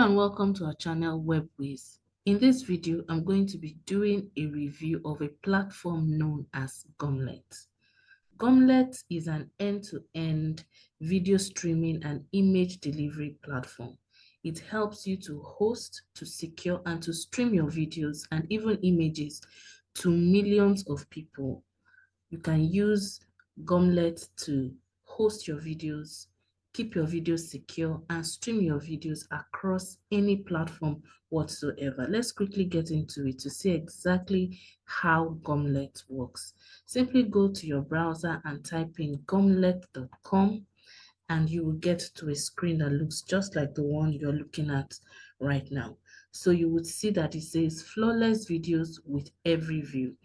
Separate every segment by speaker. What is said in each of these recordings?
Speaker 1: Hello and welcome to our channel WebWiz. In this video, I'm going to be doing a review of a platform known as Gumlet. Gumlet is an end-to-end video streaming and image delivery platform. It helps you to host, to secure, and to stream your videos and even images to millions of people. You can use Gumlet to host your videos, keep your videos secure, and stream your videos across any platform whatsoever. Let's quickly get into it to see exactly how Gumlet works. Simply go to your browser and type in gumlet.com and you will get to a screen that looks just like the one you're looking at right now. So you would see that it says flawless videos with every view.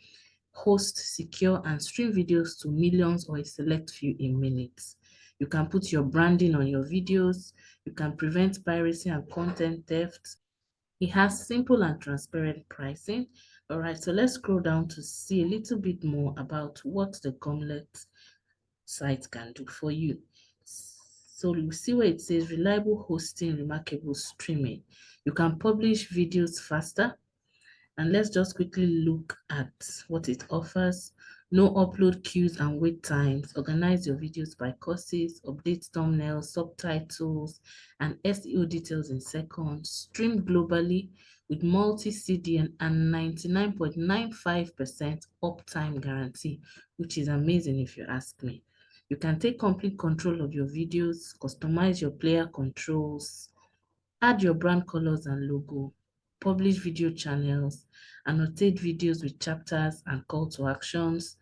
Speaker 1: Host, secure, and stream videos to millions or a select few in minutes. You can put your branding on your videos. You can prevent piracy and content theft. It has simple and transparent pricing. All right, so let's scroll down to see a little bit more about what the Gumlet site can do for you. So you see where it says reliable hosting, remarkable streaming. You can publish videos faster. And let's just quickly look at what it offers. No upload queues and wait times. Organize your videos by courses, update thumbnails, subtitles, and SEO details in seconds. Stream globally with multi-CDN and 99.95% uptime guarantee, which is amazing if you ask me. You can take complete control of your videos, customize your player controls, add your brand colors and logo, publish video channels, annotate videos with chapters and call to actions,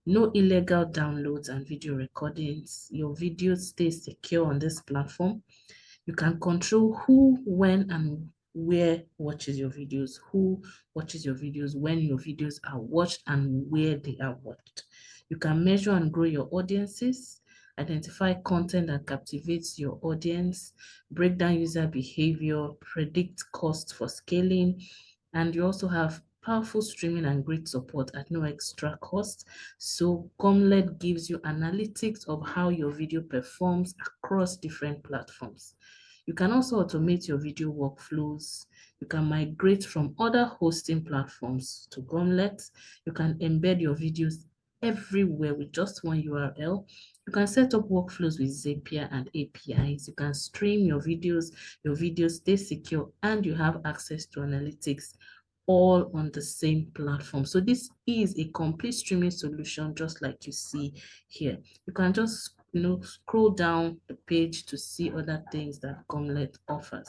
Speaker 1: no illegal downloads and video recordings. Your videos stay secure on this platform. You can control who, when, and where watches your videos, who watches your videos, when your videos are watched, and where they are watched. You can measure and grow your audiences, identify content that captivates your audience, break down user behavior, predict costs for scaling, and you also have powerful streaming and great support at no extra cost. So Gumlet gives you analytics of how your video performs across different platforms. You can also automate your video workflows. You can migrate from other hosting platforms to Gumlet. You can embed your videos everywhere with just one URL. You can set up workflows with Zapier and APIs. You can stream your videos stay secure, and you have access to analytics all on the same platform. So this is a complete streaming solution, just like you see here. You can just scroll down the page to see other things that Gumlet offers.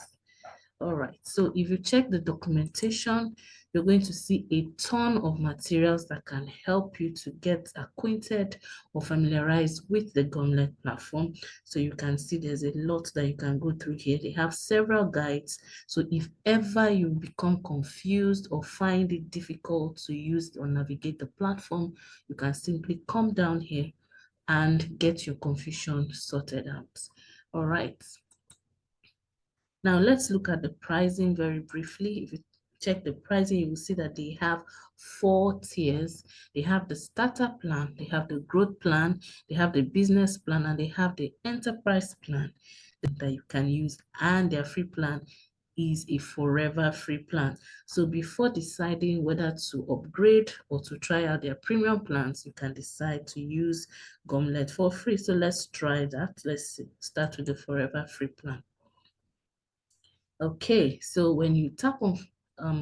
Speaker 1: All right, so if you check the documentation, you're going to see a ton of materials that can help you to get acquainted or familiarized with the Gumlet platform. So you can see there's a lot that you can go through here. They have several guides. So if ever you become confused or find it difficult to use or navigate the platform, you can simply come down here and get your confusion sorted out. All right. Now let's look at the pricing very briefly. If you check the pricing, you will see that they have 4 tiers. They have the starter plan, they have the growth plan, they have the business plan, and they have the enterprise plan that you can use. And their free plan is a forever free plan. So before deciding whether to upgrade or to try out their premium plans, you can decide to use Gumlet for free. So let's try that. Let's start with the forever free plan. Okay, so when you tap on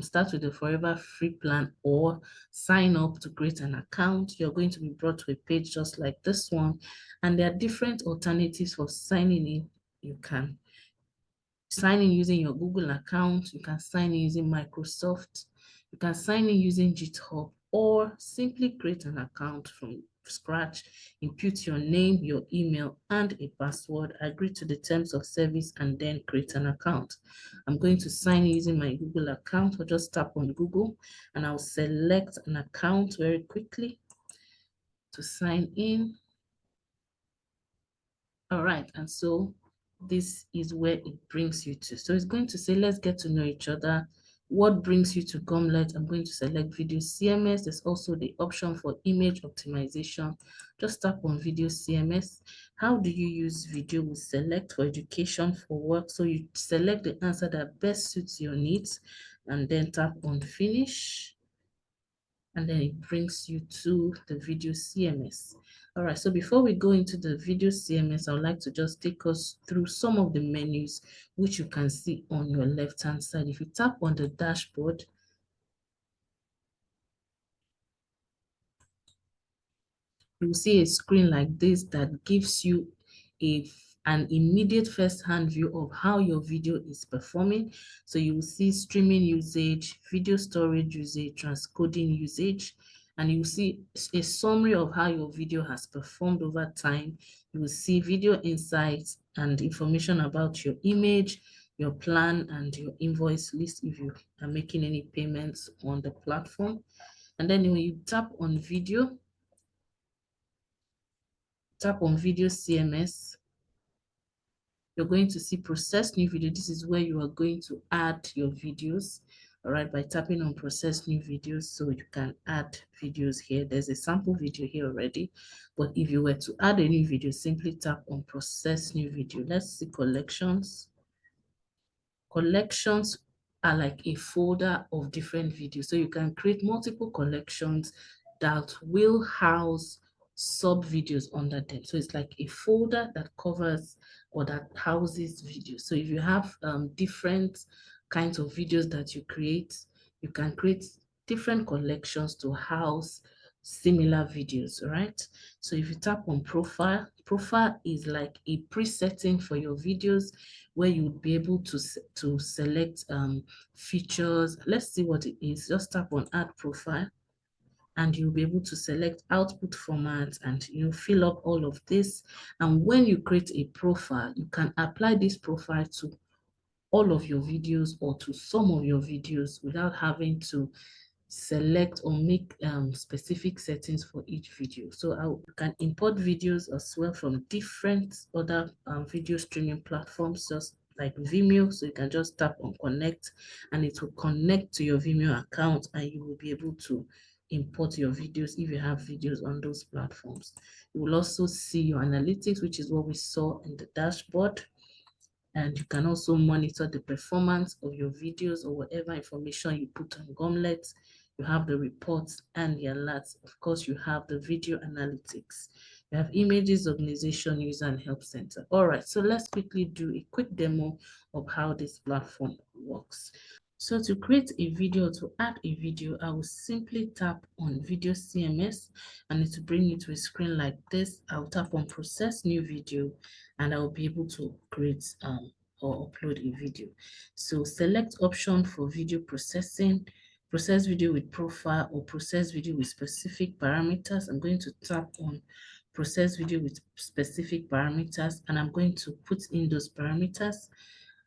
Speaker 1: start with the forever free plan or sign up to create an account, you're going to be brought to a page just like this one, and there are different alternatives for signing in. You can sign in using your Google account, you can sign in using Microsoft, you can sign in using GitHub, or simply create an account from scratch, input your name, your email, and a password, agree to the terms of service, and then create an account. I'm going to sign in using my Google account. I'll just tap on Google and I'll select an account very quickly to sign in. All right, and so this is where it brings you to. So it's going to say, let's get to know each other. What brings you to Gumlet? I'm going to select video CMS. There's also the option for image optimization. Just tap on video CMS. How do you use video? We select for education, for work. So you select the answer that best suits your needs and then tap on finish. And then it brings you to the video CMS. All right, so before we go into the video CMS, I would like to just take us through some of the menus which you can see on your left-hand side. If you tap on the dashboard, you'll see a screen like this that gives you an immediate first-hand view of how your video is performing. So you will see streaming usage, video storage usage, transcoding usage, and you will see a summary of how your video has performed over time. You will see video insights and information about your image, your plan, and your invoice list if you are making any payments on the platform. And then when you tap on video CMS, you're going to see process new video. This is where you are going to add your videos, all right, by tapping on process new videos. So you can add videos here. There's a sample video here already, but if you were to add a new video, simply tap on process new video. Let's see collections. Collections are like a folder of different videos. So you can create multiple collections that will house sub videos under them. So it's like a folder that covers or that houses videos. So if you have different kinds of videos that you create, you can create different collections to house similar videos, right? So if you tap on profile, profile is like a presetting for your videos where you would be able to select features. Let's see what it is. Just tap on add profile and you'll be able to select output format and fill up all of this. And when you create a profile, you can apply this profile to all of your videos or to some of your videos without having to select or make specific settings for each video. So you can import videos as well from different other video streaming platforms, just like Vimeo. So you can just tap on connect and it will connect to your Vimeo account and you will be able to import your videos if you have videos on those platforms. You will also see your analytics, which is what we saw in the dashboard. And you can also monitor the performance of your videos or whatever information you put on Gumlet. You have the reports and the alerts. Of course, you have the video analytics. You have images, organization, user, and help center. All right, so let's quickly do a quick demo of how this platform works. So to create a video, to add a video, I will simply tap on video CMS and it will bring me to a screen like this. I'll tap on process new video and I'll be able to create or upload a video. So select option for video processing, process video with profile or process video with specific parameters. I'm going to tap on process video with specific parameters and I'm going to put in those parameters.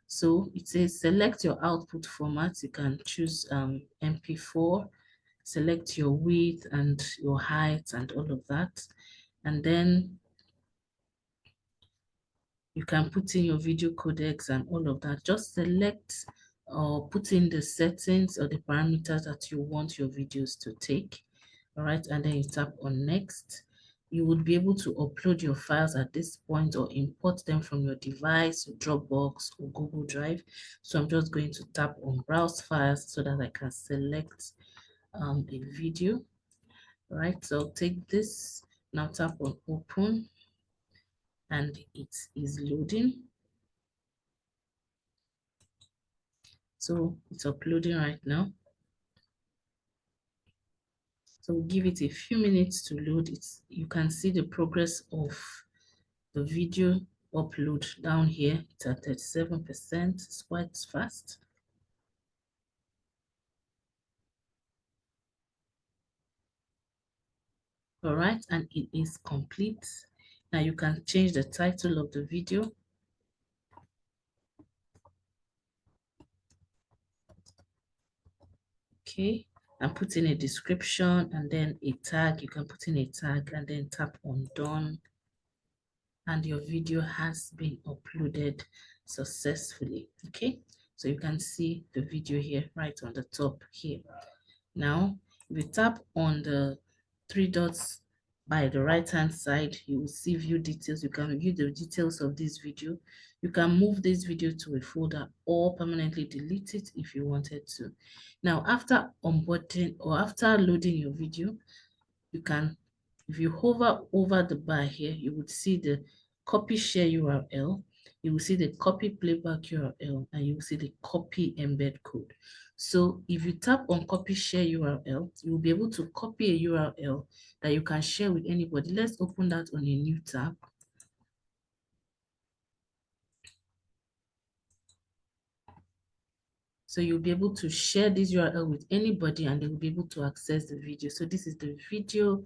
Speaker 1: So it says select your output format. You can choose MP4, select your width and your height and all of that. And then you can put in your video codecs and all of that. Just select or put in the settings or the parameters that you want your videos to take. All right, and then you tap on next. You would be able to upload your files at this point or import them from your device, Dropbox or Google Drive. So I'm just going to tap on browse files so that I can select a video. All right, so I'll take this, now tap on open and it is loading. So it's uploading right now. So we'll give it a few minutes to load. You can see the progress of the video upload down here. It's at 37%. It's quite fast. All right, and it is complete. Now you can change the title of the video. Okay, and put in a description and then a tag. You can put in a tag and then tap on done. And your video has been uploaded successfully. Okay, So you can see the video here right on the top here. Now, if you tap on the three dots by the right hand side, you will see view details. You can view the details of this video. You can move this video to a folder or permanently delete it if you wanted to. Now, after onboarding or after loading your video, you can, if you hover over the bar here, you would see the copy share URL, you will see the copy playback URL, and you will see the copy embed code. So if you tap on copy share URL, you will be able to copy a URL that you can share with anybody. Let's open that on a new tab. So you'll be able to share this URL with anybody and they will be able to access the video. So this is the video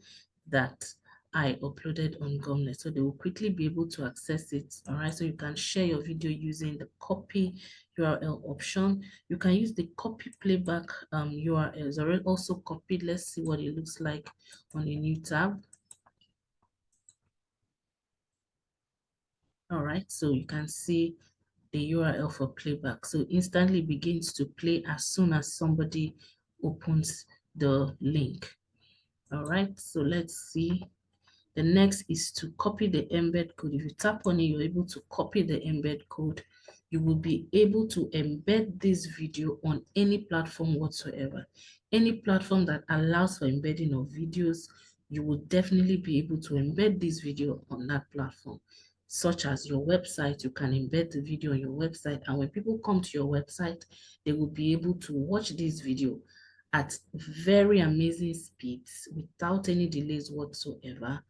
Speaker 1: that I uploaded on Gumlet. So they will quickly be able to access it. All right. So you can share your video using the copy URL option. You can use the copy playback URL. It's already also copied. Let's see what it looks like on a new tab. All right. So you can see the URL for playback. So instantly begins to play as soon as somebody opens the link. All right, so let's see. The next is to copy the embed code. If you tap on it, you're able to copy the embed code. You will be able to embed this video on any platform whatsoever. Any platform that allows for embedding of videos, you will definitely be able to embed this video on that platform. Such as your website, you can embed the video on your website, and when people come to your website, they will be able to watch this video at very amazing speeds without any delays whatsoever.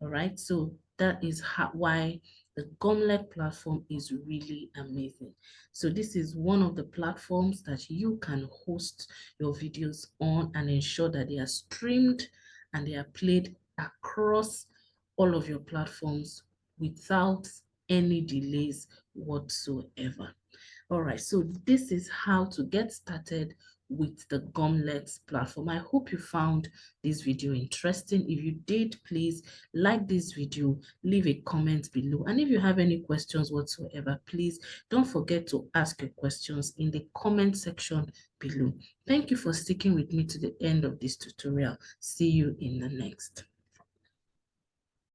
Speaker 1: All right, so that is why the Gumlet platform is really amazing. So this is one of the platforms that you can host your videos on and ensure that they are streamed and they are played across all of your platforms without any delays whatsoever. All right, so this is how to get started with the Gumlet platform. I hope you found this video interesting. If you did, please like this video, leave a comment below. And if you have any questions whatsoever, please don't forget to ask your questions in the comment section below. Thank you for sticking with me to the end of this tutorial. See you in the next.